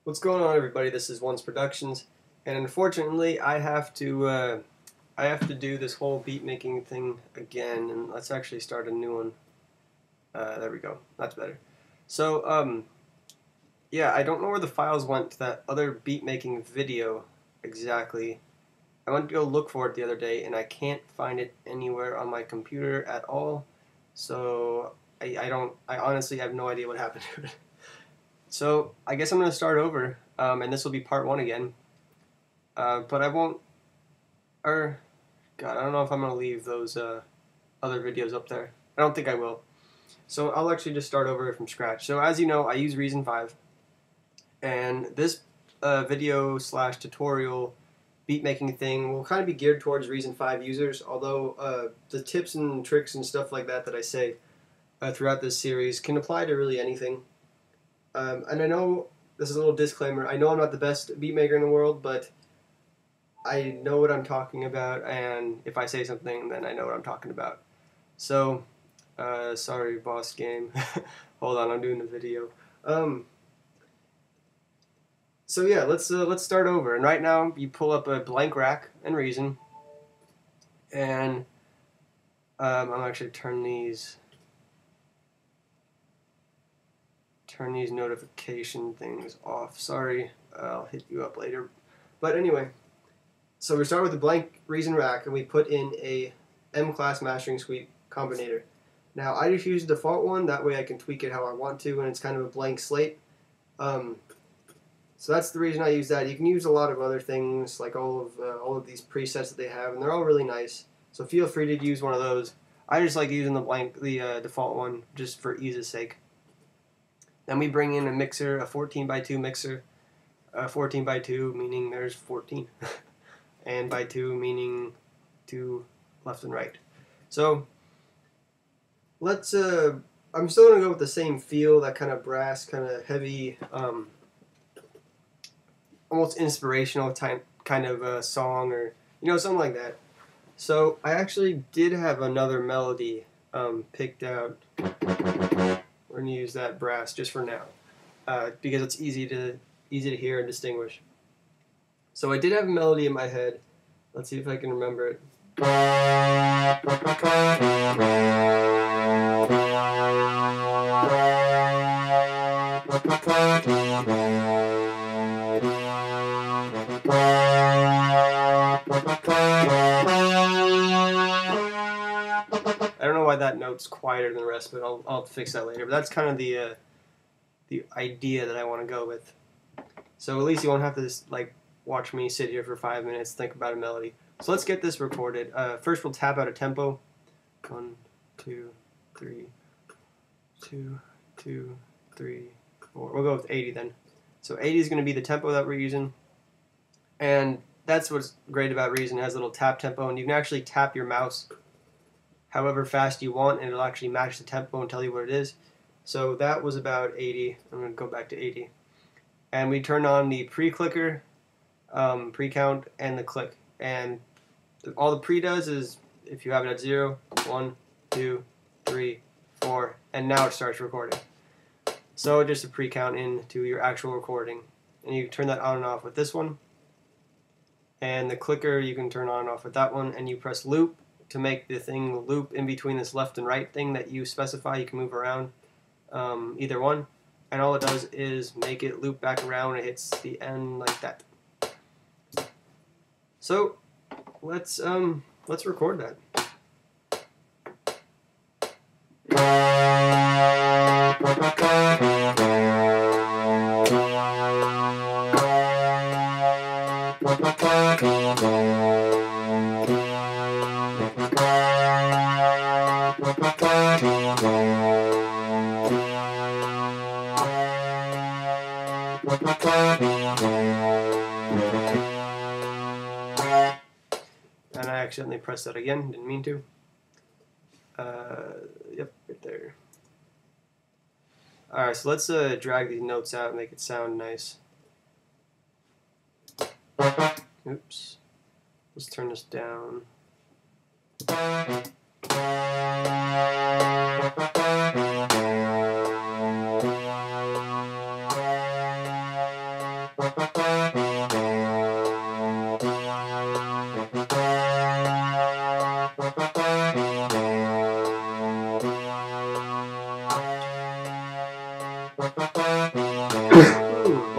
What's going on, everybody? This is OneS Productions, and unfortunately, I have to do this whole beat making thing again. And let's actually start a new one. There we go. That's better. So, yeah, I don't know where the files went to that other beat making video exactly. I went to go look for it the other day, and I can't find it anywhere on my computer at all. So I honestly have no idea what happened to it. So I guess I'm going to start over, and this will be part one again. But I won't, God, I don't know if I'm going to leave those other videos up there. I don't think I will. So I'll actually just start over from scratch. So as you know, I use Reason 5, and this video slash tutorial beat making thing will kind of be geared towards Reason 5 users, although the tips and tricks and stuff like that I say throughout this series can apply to really anything. And I know, this is a little disclaimer, I know I'm not the best beat maker in the world, but I know what I'm talking about, and if I say something, then I know what I'm talking about. So, sorry, boss game. Hold on, I'm doing the video. So yeah, let's start over. And right now, you pull up a blank rack in Reason, and I'm actually turn these notification things off. Sorry, I'll hit you up later. But anyway, so we start with a blank Reason rack, and we put in a M-class mastering suite combinator. Now I just use the default one, that way I can tweak it how I want to, and it's kind of a blank slate. So that's the reason I use that. You can use a lot of other things, like all of these presets that they have, and they're all really nice. So feel free to use one of those. I just like using the default one, just for ease's sake. Then we bring in a mixer, a 14x2 mixer. 14x2 meaning there's 14, and by 2 meaning 2 left and right. So let's. I'm still gonna go with the same feel, that kind of brass, kind of heavy, almost inspirational type kind of song, or something like that. So I actually did have another melody picked out. We're gonna use that brass just for now, because it's easy to hear and distinguish. So I did have a melody in my head. Let's see if I can remember it. I don't know why that note's quieter than the rest, but I'll fix that later. But that's kind of the idea that I want to go with. So at least you won't have to just, like, watch me sit here for 5 minutes, think about a melody. So let's get this recorded. First we'll tap out a tempo. 1, 2, 3, 2, 2, 3, 4. We'll go with 80 then. So 80 is going to be the tempo that we're using. And that's what's great about Reason. It has a little tap tempo, and you can actually tap your mouse however fast you want, and it'll actually match the tempo and tell you what it is. So that was about 80. I'm going to go back to 80. And we turn on the pre-clicker, pre-count, and the click. And all the pre does is, if you have it at 0, 1, 2, 3, 4, and now it starts recording. So just a pre-count into your actual recording. And you can turn that on and off with this one. And the clicker you can turn on and off with that one. And you press loop to make the thing loop in between this left and right thing that you specify. You can move around either one. And all it does is make it loop back around when it hits the end like that. So let's record that. And I accidentally pressed that again, didn't mean to. Yep, right there. Alright, so let's drag these notes out and make it sound nice. Oops. Let's turn this down.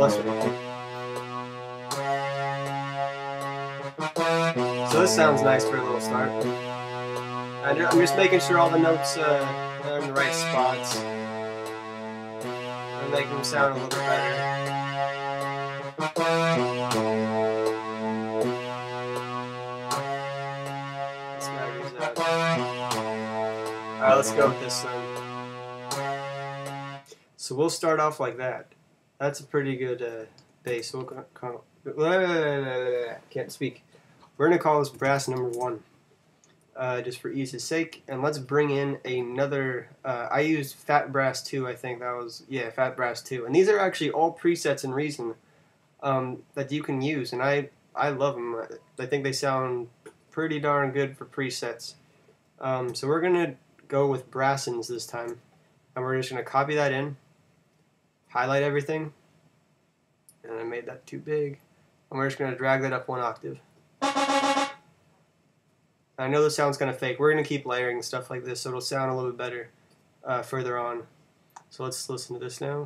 Bless you. So this sounds nice for a little start. I'm just making sure all the notes are in the right spots. And make them sound a little bit better. Let's use that. Alright, let's go with this one. So we'll start off like that. That's a pretty good bass. We'll can't speak. We're going to call this brass number 1. Just for ease's sake, and let's bring in another. I used Fat Brass 2, I think that was, yeah, Fat Brass 2, and these are actually all presets in Reason that you can use, and I love them. I think they sound pretty darn good for presets. So we're gonna go with Brassins this time, and we're just gonna copy that in, highlight everything, and I made that too big, and we're just gonna drag that up 1 octave. I know this sounds kind of fake. We're going to keep layering stuff like this so it'll sound a little bit better further on. So let's listen to this now.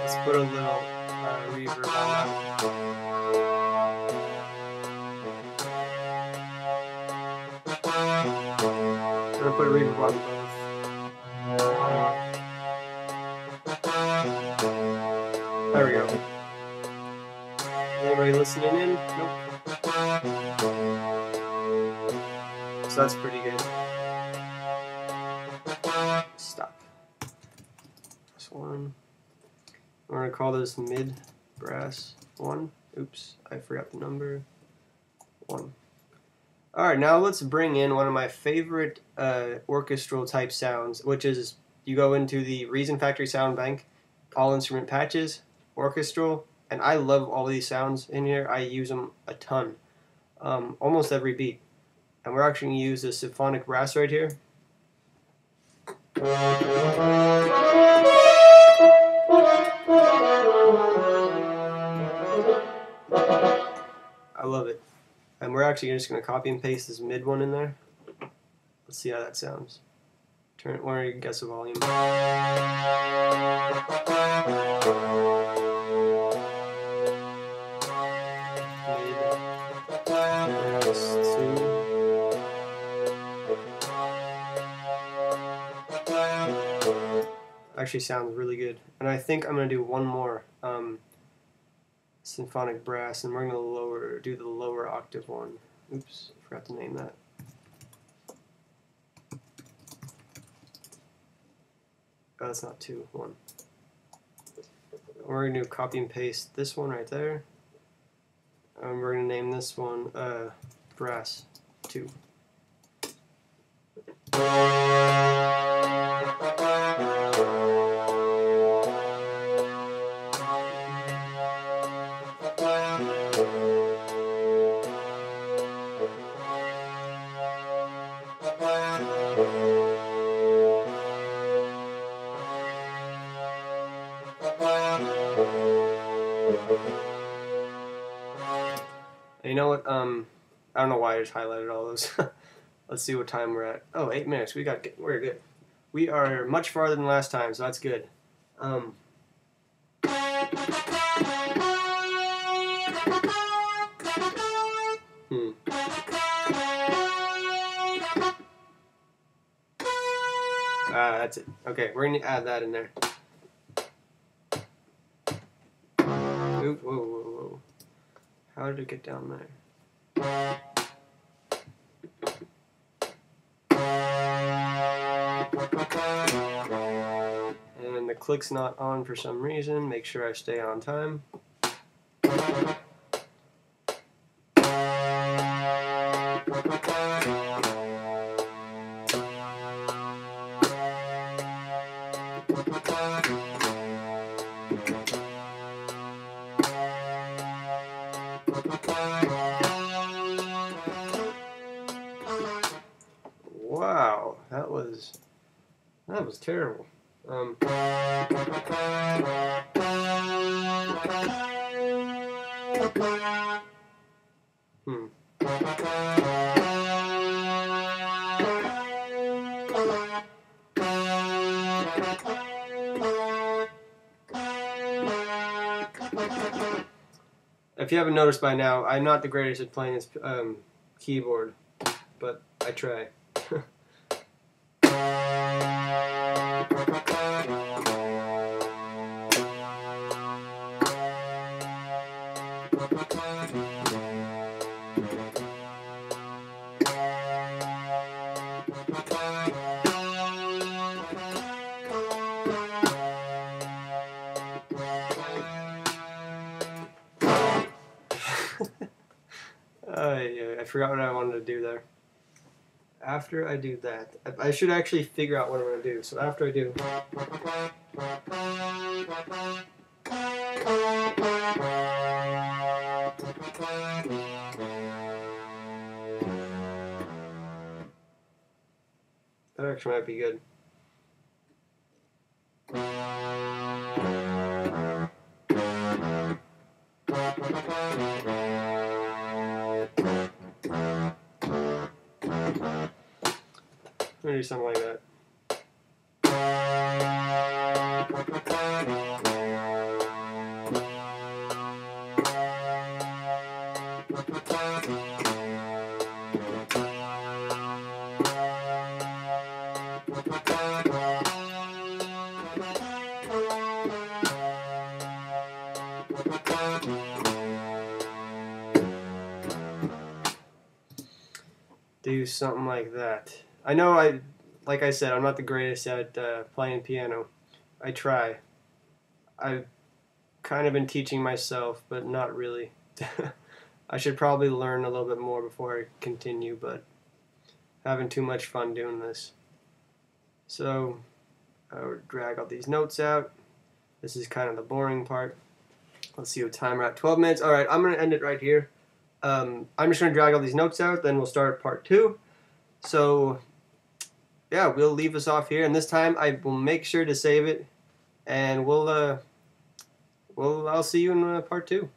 Let's put a little reverb on that. I'm going to put a reverb on both. There we go. Anybody listening in? Nope. So that's pretty good. Stop. This one. We're going to call this mid brass 1. Oops, I forgot the number. 1. Alright, now let's bring in one of my favorite orchestral type sounds, which is you go into the Reason Factory Sound Bank, all instrument patches, orchestral. And I love all these sounds in here. I use them a ton. Almost every beat. And we're actually going to use the symphonic brass right here. I love it. And we're actually just going to copy and paste this mid one in there. Let's see how that sounds. Turn it, why don't you guess the volume? Actually sounds really good, and I think I'm gonna do one more symphonic brass, and we're gonna do the lower octave one. Oops, forgot to name that. Oh, that's not 2, 1. We're gonna do copy and paste this one right there, and we're gonna name this one brass 2. You know what? I don't know why I just highlighted all those. Let's see what time we're at. Oh, 8 minutes. We're good. We are much farther than last time, so that's good. That's it. Okay, we're gonna add that in there. Oop, whoa, whoa, whoa. How did it get down there? And the click's not on for some reason. Make sure I stay on time. Wow, that was terrible. If you haven't noticed by now, I'm not the greatest at playing this keyboard, but I try. I forgot what I wanted to do there. After I do that, I should actually figure out what I'm going to do. So after I do... That actually might be good. I'm gonna do something like that. Do something like that. I know like I said, I'm not the greatest at playing piano. I try. I've kind of been teaching myself, but not really. I should probably learn a little bit more before I continue, but having too much fun doing this. So I would drag all these notes out. This is kind of the boring part. Let's see what time we're at. 12 minutes. All right, I'm going to end it right here. I'm just going to drag all these notes out, then we'll start part 2. So, yeah, we'll leave us off here, and this time I will make sure to save it, and I'll see you in part 2.